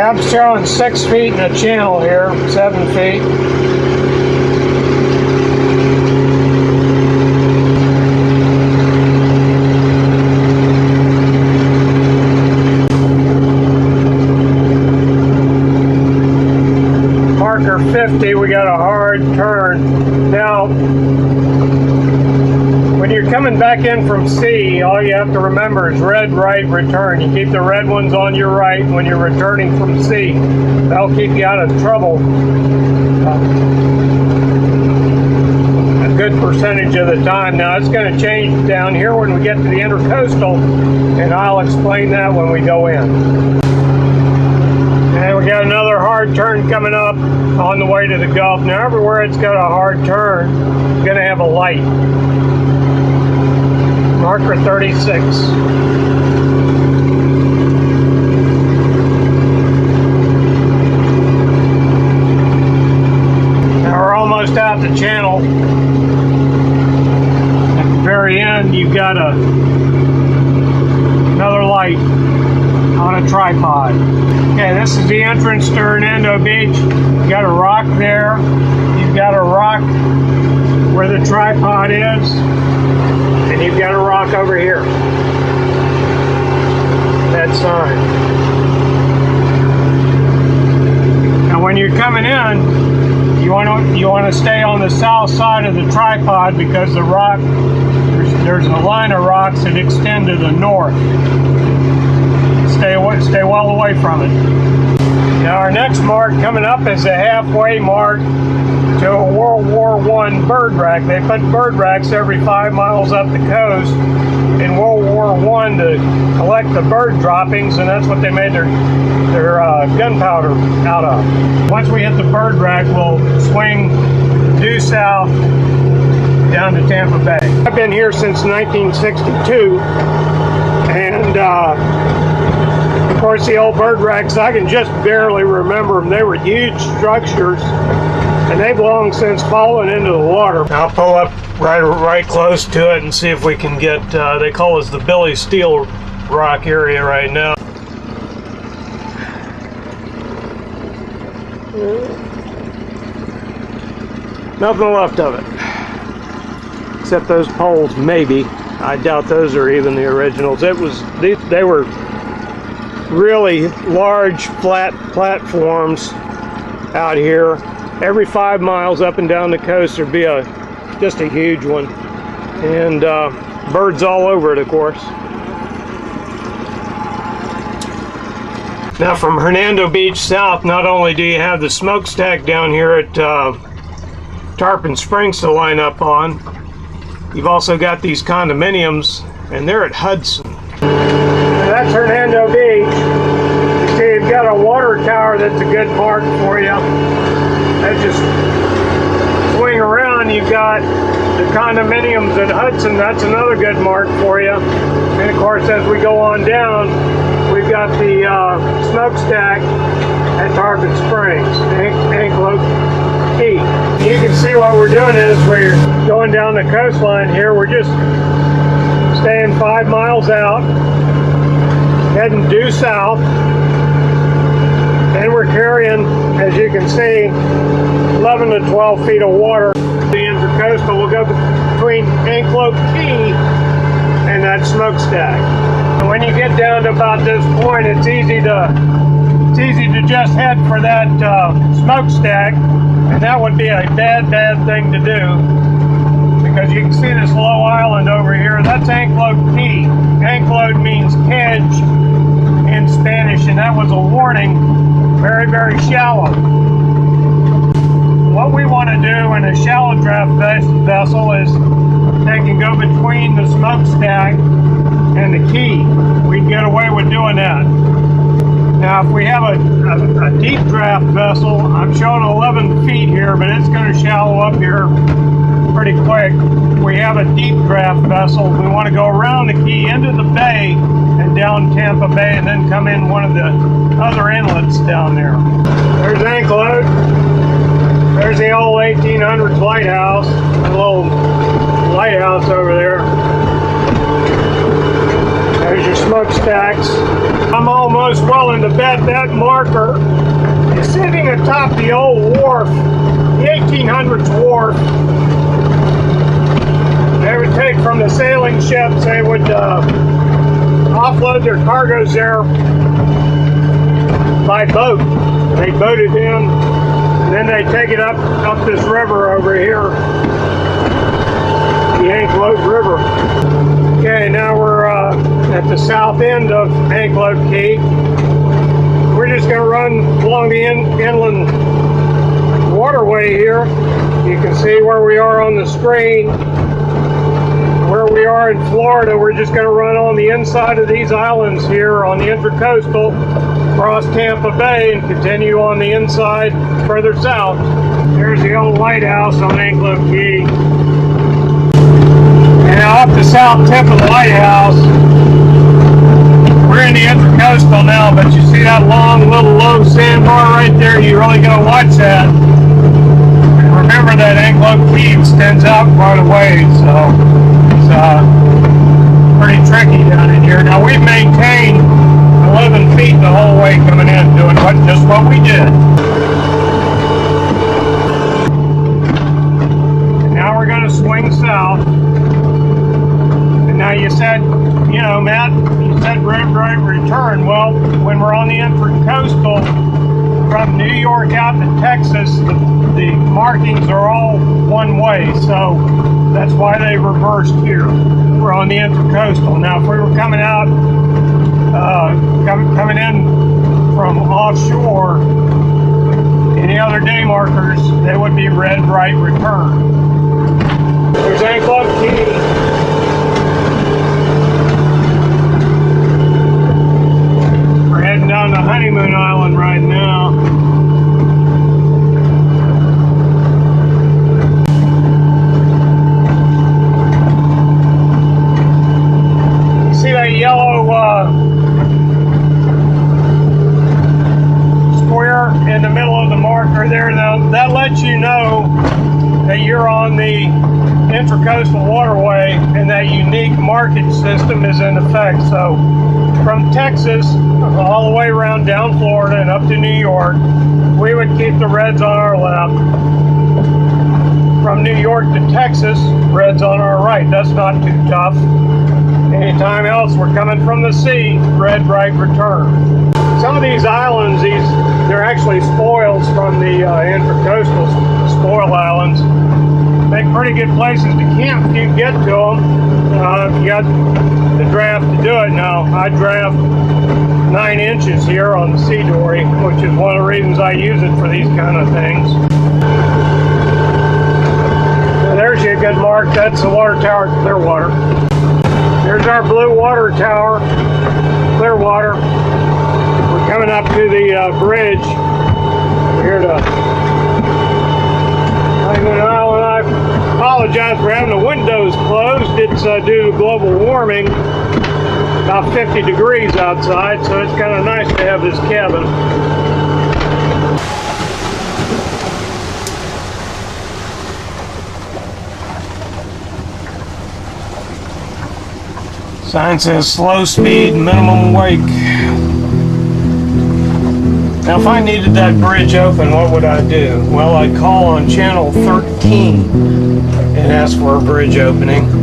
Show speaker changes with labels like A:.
A: I'm showing 6 feet in a channel here, 7 feet. Marker 50, we got a hard turn. Now, when you're coming back in from C, all you have to remember is red, right, return. You keep the red ones on your right when you're returning from C. That'll keep you out of trouble a good percentage of the time. Now, it's going to change down here when we get to the intercoastal, and I'll explain that when we go in. And we got another hard turn coming up on the way to the Gulf. Now, everywhere it's got a hard turn, it's going to have a light. Marker 36. Now we're almost out the channel. At the very end, you've got another light on a tripod. Okay, this is the entrance to Hernando Beach. You've got a rock there. You've got a rock where the tripod is. And you've got a rock over here. That sign. Now when you're coming in, you want to stay on the south side of the tripod because the rock, there's a line of rocks that extend to the north. Stay well away from it. Now our next mark coming up is a halfway mark to a World War I bird rack. They put bird racks every 5 miles up the coast in World War I to collect the bird droppings, and that's what they made their gunpowder out of. Once we hit the bird rack, we'll swing due south down to Tampa Bay. I've been here since 1962, and of course the old bird racks, I can just barely remember them. They were huge structures, and they've long since fallen into the water. I'll pull up right close to it and see if we can get, they call this the Billy Steel rock area right now. Nothing left of it, except those poles, maybe. I doubt those are even the originals. They were really large, flat platforms out here. Every 5 miles up and down the coast there'd be just a huge one, and birds all over it, of course. Now from Hernando Beach south, not only do you have the smokestack down here at Tarpon Springs to line up on, you've also got these condominiums, and they're at Hudson. That's Hernando Beach. You see, you've got a water tower that's a good mark for you. As you swing around, you've got the condominiums at Hudson. That's another good mark for you. And of course, as we go on down, we've got the smokestack at Tarpon Springs, Anklote Key. You can see what we're doing is we're going down the coastline here. We're just staying 5 miles out, heading due south. And we're carrying, as you can see, 11 to 12 feet of water. The intercoastal will go between Anklote Key and that smokestack. And when you get down to about this point, it's easy to just head for that smokestack, and that would be a bad thing to do, because you can see this low island over here. That's Anklote Key. Anklote means kedge in Spanish, and that was a warning. Very shallow. What we want to do in a shallow draft vessel is they can go between the smokestack and the key. We can get away with doing that. Now, if we have a deep draft vessel, I'm showing 11 feet here, but it's going to shallow up here pretty quick. If we have a deep draft vessel, we want to go around the key into the bay and down Tampa Bay, and then come in one of the other inlets down there. There's Anklote. There's the old 1800s lighthouse, a little lighthouse over there. There's your smokestacks. I'm almost willing to bet that marker is sitting atop the old wharf, the 1800s wharf. They would take from the sailing ships, they would offload their cargoes there by boat. They boat it in, and then they take it up this river over here, the Anklote River. Okay, now we're at the south end of Anklote Key. We're just going to run along the inland waterway here. You can see where we are on the screen. Where we are in Florida, we're just going to run on the inside of these islands here on the Intracoastal, cross Tampa Bay, and continue on the inside further south. There's the old lighthouse on Anklote Key. And now up the south tip of the lighthouse, we're in the Intracoastal now, but you see that long little low sandbar right there? You really got to watch that. And remember that Anklote Key extends out quite a ways, so pretty tricky down in here. Now we've maintained 11 feet the whole way coming in, doing just what we did. And now we're going to swing south. And now you said, you know, Matt, you said right return. Well, when we're on the Intracoastal from New York out to Texas, the markings are all one way, so that's why they reversed here. We're on the Intracoastal. Now, if we were coming out, coming in from offshore, any other day markers, they would be red, right, return. There's Anklote Key. We're heading down to Honeymoon Island right now. Yellow square in the middle of the marker there. Now that lets you know that you're on the Intracoastal waterway and that unique marking system is in effect. So from Texas all the way around down Florida and up to New York, we would keep the reds on our left. From New York to Texas, reds on our right. That's not too tough. Anytime else we're coming from the sea, red, right, return. Some of these islands, they're actually spoils from the Intracoastal spoil islands. Make pretty good places to camp if you get to them. If you got the draft to do it. Now, I draft 9 inches here on the C-Dory, which is one of the reasons I use it for these kind of things. So there's your good mark. That's the water tower at Clearwater. There's our blue water tower, Clearwater. We're coming up to the bridge. We're here to Honeymoon Island. I apologize for having the windows closed. It's due to global warming. About 50 degrees outside, so it's kind of nice to have this cabin. Sign says slow speed, minimum wake. Now if I needed that bridge open, what would I do? Well, I'd call on channel 13 and ask for a bridge opening.